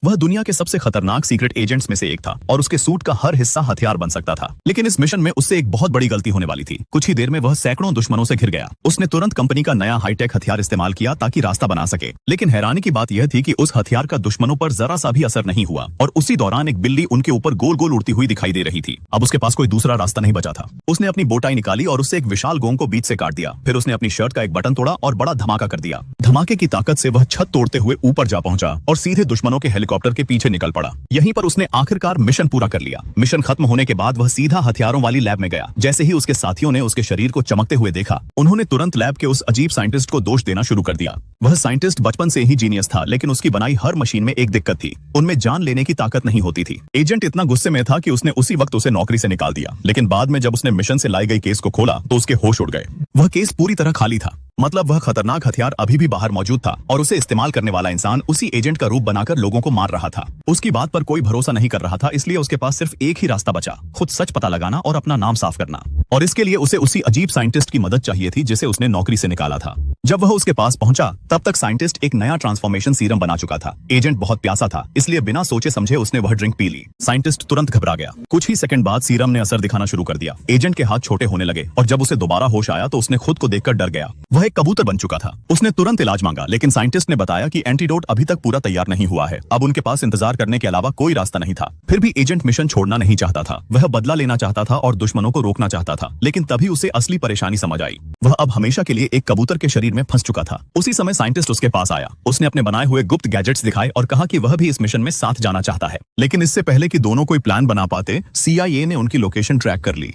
वह दुनिया के सबसे खतरनाक सीक्रेट एजेंट्स में से एक था और उसके सूट का हर हिस्सा हथियार बन सकता था। लेकिन इस मिशन में उससे एक बहुत बड़ी गलती होने वाली थी। कुछ ही देर में वह सैकड़ों दुश्मनों से घिर गया। उसने तुरंत कंपनी का नया हाईटेक हथियार इस्तेमाल किया ताकि रास्ता बना सके। लेकिन हैरानी की बात यह थी कि उस हथियार का दुश्मनों पर जरा सा भी असर नहीं हुआ और उसी दौरान एक बिल्ली उनके ऊपर गोल गोल उड़ती हुई दिखाई दे रही थी। अब उसके पास कोई दूसरा रास्ता नहीं बचा था। उसने अपनी बोटाई निकाली और उससे एक विशाल गोंग को बीच से काट दिया। फिर उसने अपनी शर्ट का एक बटन तोड़ा और बड़ा धमाका कर दिया। धमाके की ताकत से वह छत तोड़ते हुए ऊपर जा पहुंचा और सीधे दुश्मनों के हेलीकॉप्टर के पीछे निकल पड़ा। यहीं पर उसने आखिरकार मिशन पूरा कर लिया। मिशन खत्म होने के बाद वह सीधा हथियारों वाली लैब में गया। जैसे ही उसके साथियों ने उसके शरीर को चमकते हुए देखा, उन्होंने तुरंत लैब के उस अजीब साइंटिस्ट को दोष देना शुरू कर दिया। वह साइंटिस्ट बचपन से ही जीनियस था, लेकिन उसकी बनाई हर मशीन में एक दिक्कत थी, उनमें जान लेने की ताकत नहीं होती थी। एजेंट इतना गुस्से में था कि उसने उसी वक्त उसे नौकरी से निकाल दिया। लेकिन बाद में जब उसने मिशन से लाई गई केस को खोला तो उसके होश उड़ गए। वह केस पूरी तरह खाली था। मतलब वह खतरनाक हथियार अभी भी बाहर मौजूद था और उसे इस्तेमाल करने वाला इंसान उसी एजेंट का रूप बनाकर लोगों को मार रहा था। उसकी बात पर कोई भरोसा नहीं कर रहा था, इसलिए उसके पास सिर्फ एक ही रास्ता बचा, खुद सच पता लगाना और अपना नाम साफ करना। और इसके लिए उसे उसी अजीब साइंटिस्ट की मदद चाहिए थी जिसे उसने नौकरी से निकाला था। जब वह उसके पास पहुंचा तब तक साइंटिस्ट एक नया ट्रांसफॉर्मेशन सीरम बना चुका था। एजेंट बहुत प्यासा था, इसलिए बिना सोचे समझे उसने वह ड्रिंक पी ली। साइंटिस्ट तुरंत घबरा गया। कुछ ही सेकंड बाद सीरम ने असर दिखाना शुरू कर दिया। एजेंट के हाथ छोटे होने लगे और जब उसे दोबारा होश आया तो उसने खुद को देखकर डर गया। वह एक कबूतर बन चुका था। उसने तुरंत इलाज मांगा, लेकिन साइंटिस्ट ने बताया कि एंटीडोट अभी तक पूरा तैयार नहीं हुआ है। अब उनके पास इंतजार करने के अलावा कोई रास्ता नहीं था। फिर भी एजेंट मिशन छोड़ना नहीं चाहता था। वह बदला लेना चाहता था और दुश्मनों को रोकना चाहता था। लेकिन तभी उसे असली परेशानी समझ आई। वह अब हमेशा के लिए एक कबूतर के शरीर में फंस चुका था। उसी समय साइंटिस्ट उसके पास आया। उसने अपने बनाए हुए गुप्त गैजेट्स दिखाए और कहा कि वह भी इस मिशन में साथ जाना चाहता है। लेकिन इससे पहले कि दोनों कोई प्लान बना पाते, CIA ने उनकी लोकेशन ट्रैक कर ली।